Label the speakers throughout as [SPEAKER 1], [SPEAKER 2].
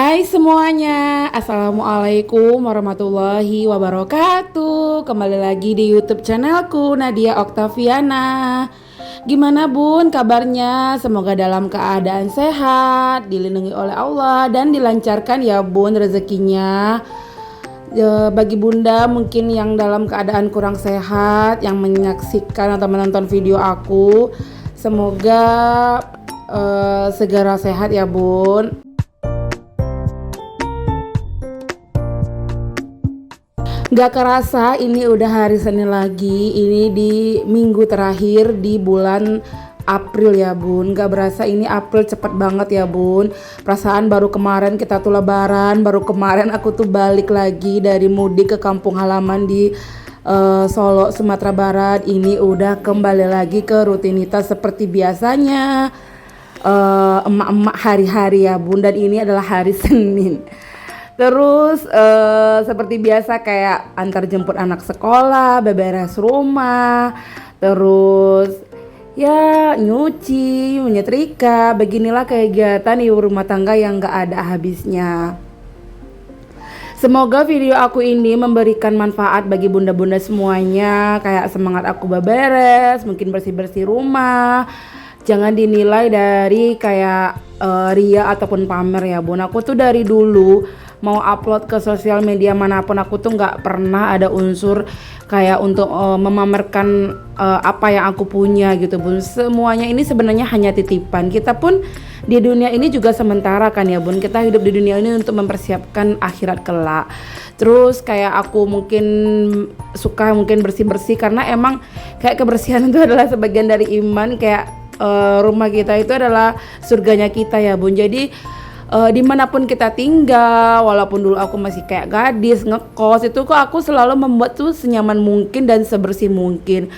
[SPEAKER 1] Hai semuanya, Assalamualaikum warahmatullahi wabarakatuh. Kembali lagi di YouTube channelku Nadia Oktaviana. Gimana bun kabarnya? Semoga dalam keadaan sehat, dilindungi oleh Allah dan dilancarkan ya bun rezekinya. Bagi bunda mungkin yang dalam keadaan kurang sehat, yang menyaksikan atau menonton video aku, semoga segera sehat ya bun. Gak kerasa ini udah hari Senin lagi. Ini di minggu terakhir di bulan April ya bun. Gak berasa ini April cepet banget ya bun. Perasaan baru kemarin kita tuh lebaran, baru kemarin aku tuh balik lagi dari mudik ke kampung halaman di Solo, Sumatera Barat. Ini udah kembali lagi ke rutinitas seperti biasanya, emak-emak hari-hari ya bun. Dan ini adalah hari Senin. Terus seperti biasa kayak antar jemput anak sekolah, beberes rumah, terus ya nyuci, menyetrika. Beginilah kegiatan ibu rumah tangga yang gak ada habisnya. Semoga video aku ini memberikan manfaat bagi bunda-bunda semuanya. Kayak semangat aku beberes, mungkin bersih-bersih rumah. Jangan dinilai dari kayak ria ataupun pamer ya bun. Aku tuh dari dulu mau upload ke sosial media manapun aku tuh nggak pernah ada unsur kayak untuk memamerkan apa yang aku punya gitu bun. Semuanya ini sebenarnya hanya titipan. Kita pun di dunia ini juga sementara kan ya bun. Kita hidup di dunia ini untuk mempersiapkan akhirat kelak. Terus kayak aku mungkin suka mungkin bersih-bersih karena emang kayak kebersihan itu adalah sebagian dari iman. Kayak rumah kita itu adalah surganya kita ya bun. Jadi dimanapun kita tinggal, walaupun dulu aku masih kayak gadis ngekos, itu kok aku selalu membuat tuh senyaman mungkin dan sebersih mungkin.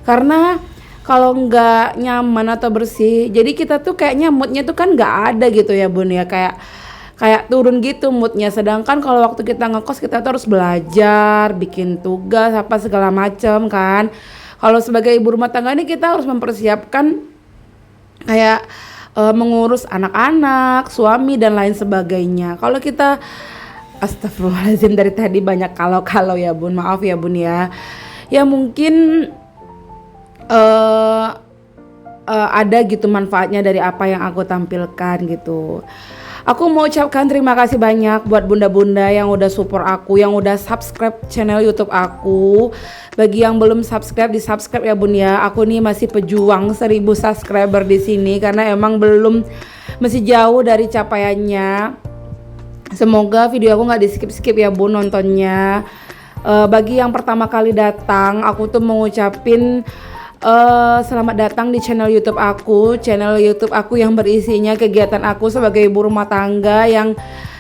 [SPEAKER 1] Karena kalau nggak nyaman atau bersih, jadi kita tuh kayaknya moodnya tuh kan nggak ada gitu ya bun ya, kayak turun gitu moodnya. Sedangkan kalau waktu kita ngekos kita tuh harus belajar, bikin tugas apa segala macam kan. Kalau sebagai ibu rumah tangga ini kita harus mempersiapkan kayak mengurus anak-anak, suami dan lain sebagainya. Kalau kita astagfirullahaladzim, dari tadi banyak kalau ya bun, maaf ya bun ya. Ya mungkin ada gitu manfaatnya dari apa yang aku tampilkan gitu. Aku mau ucapkan terima kasih banyak buat bunda-bunda yang udah support aku, yang udah subscribe channel YouTube aku. Bagi yang belum subscribe, di subscribe ya bun ya. Aku nih masih pejuang 1000 subscriber di sini karena emang belum, masih jauh dari capaiannya. Semoga video aku nggak di skip ya bun nontonnya. Bagi yang pertama kali datang, aku tuh mau ngucapin selamat datang di channel YouTube aku. Channel YouTube aku yang berisinya kegiatan aku sebagai ibu rumah tangga yang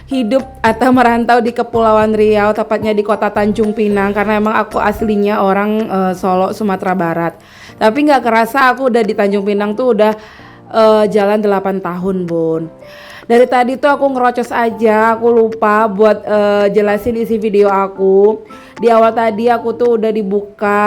[SPEAKER 1] hidup atau merantau di Kepulauan Riau, tepatnya di kota Tanjung Pinang. Karena emang aku aslinya orang Solo, Sumatera Barat. Tapi nggak kerasa aku udah di Tanjung Pinang tuh udah jalan 8 tahun bun. Dari tadi tuh aku ngerocos aja, aku lupa buat jelasin isi video aku. Di awal tadi aku tuh udah dibuka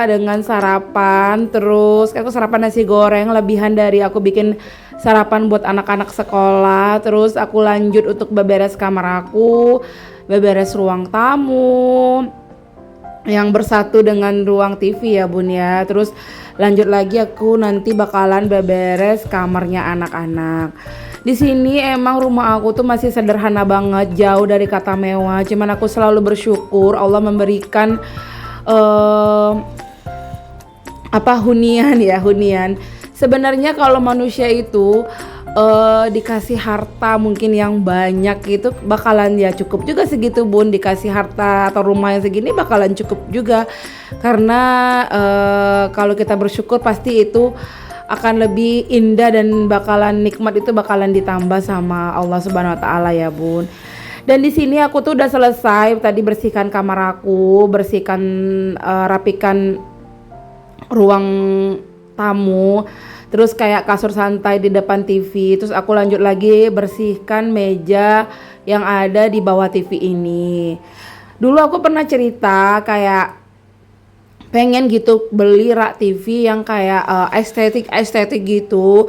[SPEAKER 1] dengan sarapan, terus aku sarapan nasi goreng lebihan dari aku bikin sarapan buat anak-anak sekolah. Terus aku lanjut untuk beberes kamar aku, beberes ruang tamu yang bersatu dengan ruang TV ya bun ya. Terus lanjut lagi aku nanti bakalan beberes kamarnya anak-anak. Di sini emang rumah aku tuh masih sederhana banget, jauh dari kata mewah. Cuman aku selalu bersyukur Allah memberikan hunian. Sebenarnya kalau manusia itu dikasih harta mungkin yang banyak itu bakalan ya cukup juga segitu bun. Dikasih harta atau rumah yang segini bakalan cukup juga. Karena kalau kita bersyukur pasti itu akan lebih indah dan bakalan nikmat itu bakalan ditambah sama Allah Subhanahu wa taala ya bun. Dan di sini aku tuh udah selesai tadi bersihkan kamar aku, bersihkan rapikan ruang tamu, terus kayak kasur santai di depan TV. Terus aku lanjut lagi bersihkan meja yang ada di bawah TV ini. Dulu aku pernah cerita kayak pengen gitu beli rak TV yang kayak estetik gitu.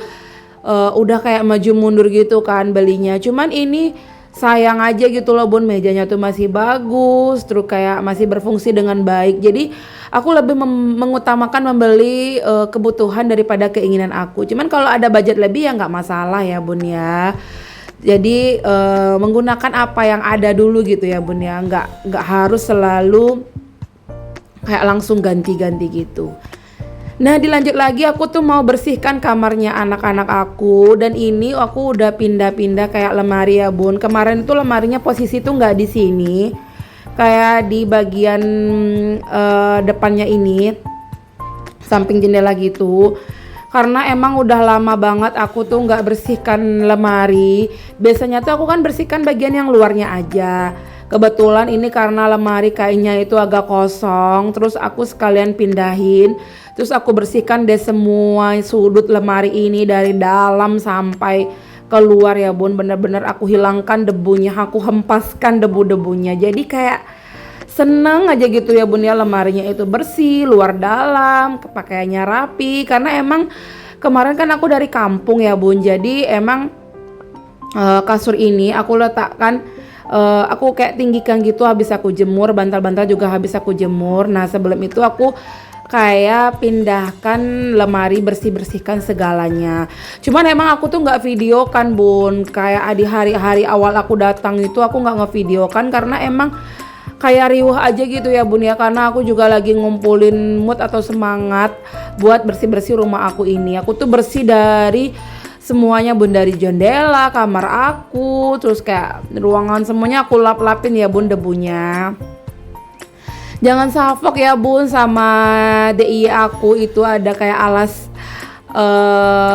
[SPEAKER 1] Udah kayak maju mundur gitu kan belinya. Cuman ini sayang aja gitu loh bun, mejanya tuh masih bagus, terus kayak masih berfungsi dengan baik. Jadi aku lebih mengutamakan membeli kebutuhan daripada keinginan aku. Cuman kalau ada budget lebih ya nggak masalah ya bun ya. Jadi menggunakan apa yang ada dulu gitu ya bun ya, nggak harus selalu kayak langsung ganti-ganti gitu. Nah dilanjut lagi, aku tuh mau bersihkan kamarnya anak-anak aku, dan ini aku udah pindah-pindah kayak lemari ya bun. Kemarin tuh lemarinya posisi tuh nggak di sini, kayak di bagian depannya ini, samping jendela gitu. Karena emang udah lama banget aku tuh nggak bersihkan lemari. Biasanya tuh aku kan bersihkan bagian yang luarnya aja. Kebetulan ini karena lemari kainnya itu agak kosong, terus aku sekalian pindahin. Terus aku bersihkan deh semua sudut lemari ini dari dalam sampai keluar ya bun. Bener-bener aku hilangkan debunya, aku hempaskan debu-debunya. Jadi kayak seneng aja gitu ya bun ya, lemarinya itu bersih, luar dalam, pakaiannya rapi. Karena emang kemarin kan aku dari kampung ya bun, jadi emang kasur ini aku letakkan, aku kayak tinggikan gitu habis aku jemur, bantal-bantal juga habis aku jemur. Nah sebelum itu aku kayak pindahkan lemari, bersih-bersihkan segalanya. Cuman emang aku tuh nggak video kan bun, kayak di hari-hari awal aku datang itu aku nggak ngevideo kan, karena emang kayak riuh aja gitu ya bun ya, karena aku juga lagi ngumpulin mood atau semangat buat bersih-bersih rumah aku ini. Aku tuh bersih dari semuanya bun, dari jendela, kamar aku, terus kayak ruangan semuanya aku lap-lapin ya bun debunya. Jangan salfok ya bun, sama DIY aku itu ada kayak alas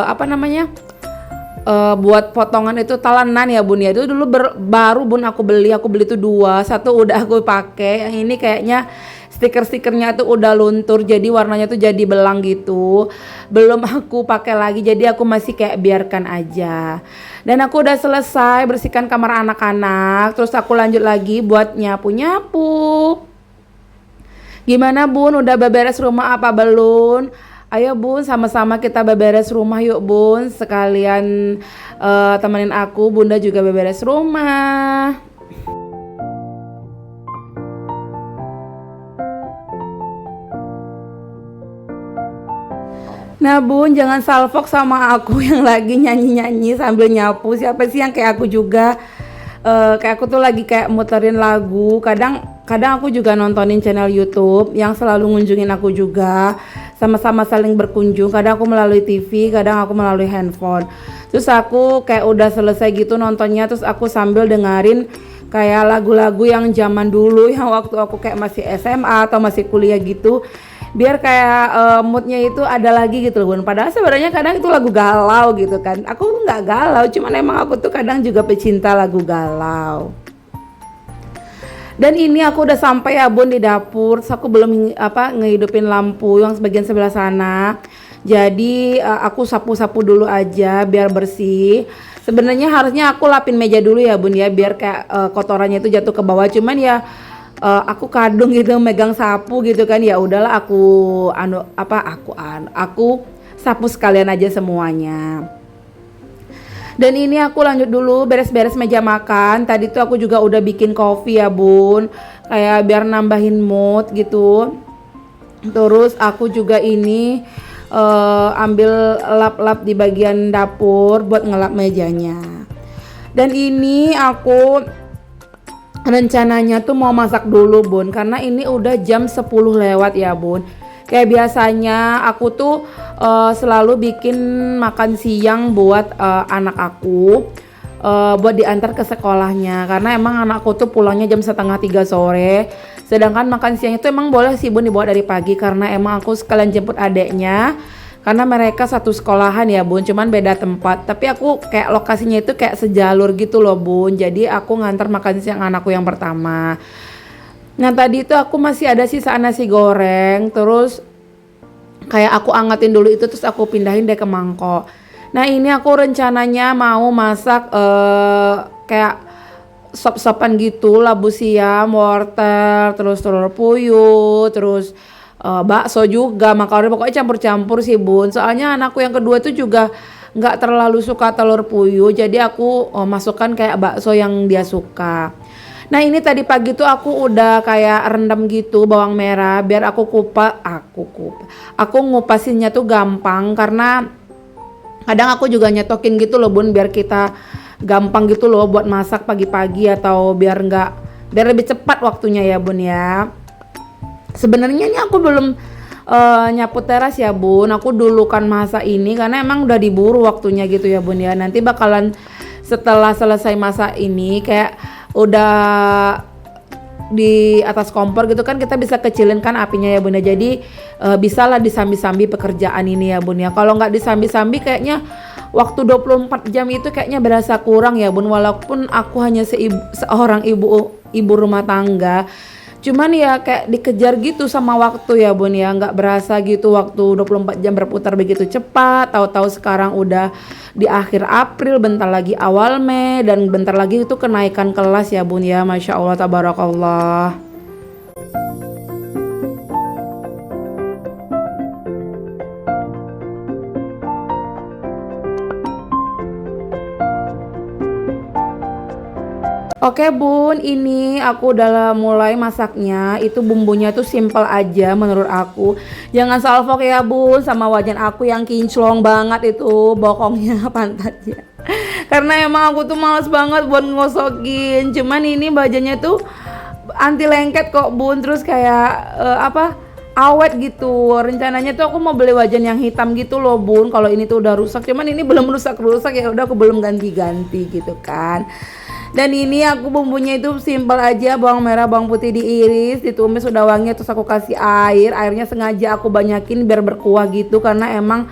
[SPEAKER 1] apa namanya, buat potongan itu talenan ya bun ya. Itu dulu baru bun aku beli tuh dua, satu udah aku pakai, yang ini kayaknya stiker-stikernya tuh udah luntur, jadi warnanya tuh jadi belang gitu, belum aku pakai lagi, jadi aku masih kayak biarkan aja. Dan aku udah selesai bersihkan kamar anak-anak, terus aku lanjut lagi buat nyapu-nyapu. Gimana bun, udah beberes rumah apa belum? Ayo bun, sama-sama kita beberes rumah yuk bun. Sekalian temenin aku, bunda juga beberes rumah. Nah bun, jangan salfok sama aku yang lagi nyanyi-nyanyi sambil nyapu. Siapa sih yang kayak aku juga? Kayak aku tuh lagi kayak muterin lagu. Kadang aku juga nontonin channel YouTube yang selalu ngunjungin aku juga. Sama-sama saling berkunjung. Kadang aku melalui TV, kadang aku melalui handphone. Terus aku kayak udah selesai gitu nontonnya, terus aku sambil dengerin kayak lagu-lagu yang zaman dulu, yang waktu aku kayak masih SMA atau masih kuliah gitu. Biar kayak moodnya itu ada lagi gitu loh bun. Padahal sebenarnya kadang itu lagu galau gitu kan. Aku nggak galau, cuman emang aku tuh kadang juga pecinta lagu galau. Dan ini aku udah sampai ya bun di dapur. Terus aku belum ngehidupin lampu yang sebagian sebelah sana. Jadi aku sapu-sapu dulu aja biar bersih. Sebenarnya harusnya aku lapin meja dulu ya bun ya, biar kayak kotorannya itu jatuh ke bawah. Cuman ya aku kadung gitu megang sapu gitu kan, ya udahlah aku sapu sekalian aja semuanya. Dan ini aku lanjut dulu beres-beres meja makan. Tadi tuh aku juga udah bikin kopi ya bun, kayak biar nambahin mood gitu. Terus aku juga ini ambil lap-lap di bagian dapur buat ngelap mejanya. Dan ini aku rencananya tuh mau masak dulu bun, karena ini udah jam 10 lewat ya bun. Kayak biasanya aku tuh selalu bikin makan siang buat anak aku, buat diantar ke sekolahnya. Karena emang anakku tuh pulangnya jam 2:30 sore. Sedangkan makan siang itu emang boleh sih bun dibawa dari pagi, karena emang aku sekalian jemput adeknya. Karena mereka satu sekolahan ya bun, cuman beda tempat. Tapi aku kayak lokasinya itu kayak sejalur gitu loh bun. Jadi aku ngantar makan siang anakku yang pertama. Nah tadi itu aku masih ada sisa nasi goreng, terus kayak aku angetin dulu itu, terus aku pindahin deh ke mangkok. Nah ini aku rencananya mau masak kayak sop-sopan gitu, labu siam, wortel, terus telur puyuh, terus bakso juga, makaroni, pokoknya campur-campur sih bun. Soalnya anakku yang kedua tuh juga nggak terlalu suka telur puyuh, jadi aku masukkan kayak bakso yang dia suka. Nah ini tadi pagi tuh aku udah kayak rendam gitu bawang merah biar aku ngupasinnya tuh gampang, karena kadang aku juga nyetokin gitu loh bun, biar kita gampang gitu loh buat masak pagi-pagi, atau biar lebih cepat waktunya ya bun ya. Sebenarnya ini aku belum nyapu teras ya bun, aku dulu kan masak ini karena emang udah diburu waktunya gitu ya bun ya. Nanti bakalan setelah selesai masak ini kayak udah di atas kompor gitu kan, kita bisa kecilin kan apinya ya bun ya. Jadi bisalah disambi-sambi pekerjaan ini ya bun ya. Kalau nggak disambi-sambi kayaknya waktu 24 jam itu kayaknya berasa kurang ya bun, walaupun aku hanya seorang ibu rumah tangga. Cuman ya kayak dikejar gitu sama waktu ya bun ya, nggak berasa gitu waktu 24 jam berputar begitu cepat. Tahu-tahu sekarang udah di akhir April, bentar lagi awal Mei, dan bentar lagi itu kenaikan kelas ya bun ya. Masya Allah tabarakallah. Oke bun, ini aku udah mulai masaknya. Itu bumbunya tuh simple aja menurut aku. Jangan salfok ya bun sama wajan aku yang kinclong banget itu bokongnya, pantatnya. Karena emang aku tuh males banget buat ngosokin. Cuman ini bajanya tuh anti lengket kok bun. Terus kayak awet gitu. Rencananya tuh aku mau beli wajan yang hitam gitu loh bun. Kalau ini tuh udah rusak, cuman ini belum rusak ya udah aku belum ganti-ganti gitu kan. Dan ini aku bumbunya itu simpel aja, bawang merah, bawang putih diiris, ditumis udah wangi, terus aku kasih airnya sengaja aku banyakin biar berkuah gitu, karena emang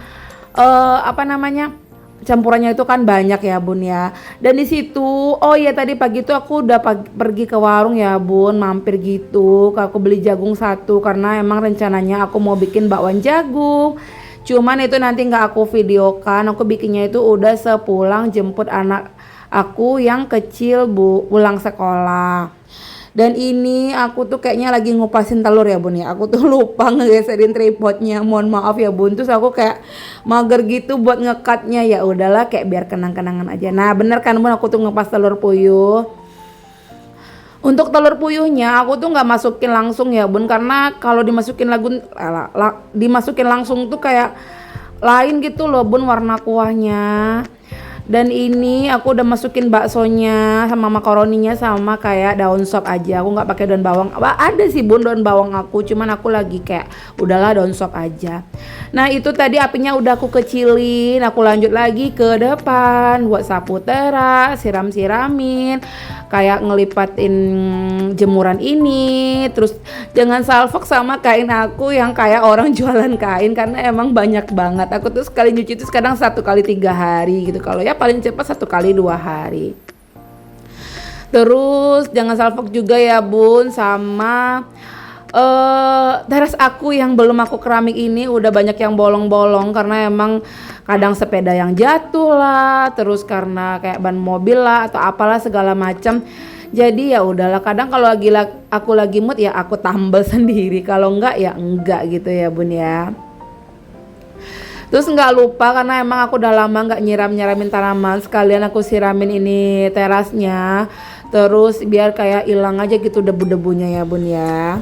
[SPEAKER 1] campurannya itu kan banyak ya bun ya. Dan di situ oh ya tadi pagi tuh aku udah pergi ke warung ya bun, mampir gitu, aku beli jagung satu karena emang rencananya aku mau bikin bakwan jagung. Cuman itu nanti nggak aku videokan, aku bikinnya itu udah sepulang jemput anak aku yang kecil pulang sekolah. Dan ini aku tuh kayaknya lagi ngupasin telur ya bun ya. Aku tuh lupa ngegeserin tripodnya, mohon maaf ya bun. Terus aku kayak mager gitu buat ngekatnya, ya udahlah kayak biar kenang-kenangan aja. Nah bener kan bun, aku tuh ngepas telur puyuh. Untuk telur puyuhnya aku tuh nggak masukin langsung ya bun, karena kalau dimasukin langsung tuh kayak lain gitu loh bun warna kuahnya. Dan ini aku udah masukin baksonya sama makaroninya sama kayak daun sop aja. Aku nggak pakai daun bawang. Ada sih bun daun bawang aku, cuman aku lagi kayak udahlah daun sop aja. Nah itu tadi apinya udah aku kecilin. Aku lanjut lagi ke depan buat sapu teras, siram-siramin, kayak ngelipatin jemuran ini. Terus jangan salfok sama kain aku yang kayak orang jualan kain, karena emang banyak banget. Aku tuh sekali nyuci itu kadang 1 kali 3 hari gitu. Kalau ya paling cepat 1 kali 2 hari. Terus jangan salfok juga ya bun sama teras aku yang belum aku keramik ini udah banyak yang bolong-bolong, karena emang kadang sepeda yang jatuh lah, terus karena kayak ban mobil lah atau apalah segala macam. Jadi ya udahlah, kadang kalau aku lagi mood ya aku tambal sendiri, kalau enggak ya enggak gitu ya bun ya. Terus nggak lupa karena emang aku udah lama nggak nyiramin tanaman, sekalian aku siramin ini terasnya, terus biar kayak hilang aja gitu debu-debunya ya bun ya.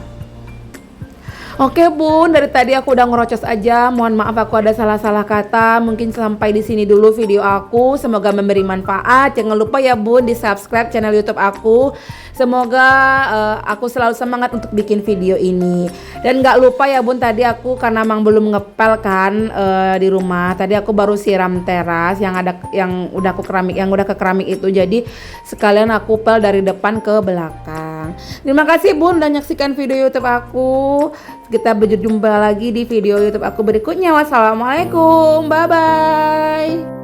[SPEAKER 1] Oke bun, dari tadi aku udah ngerocos aja. Mohon maaf aku ada salah-salah kata. Mungkin sampai di sini dulu video aku. Semoga memberi manfaat. Jangan lupa ya bun di subscribe channel YouTube aku. Semoga aku selalu semangat untuk bikin video ini. Dan nggak lupa ya bun, tadi aku karena emang belum ngepel kan di rumah. Tadi aku baru siram teras yang udah ke keramik itu. Jadi sekalian aku pel dari depan ke belakang. Terima kasih bun udah nyaksikan video YouTube aku. Kita berjumpa lagi di video YouTube aku berikutnya. Wassalamualaikum, bye bye.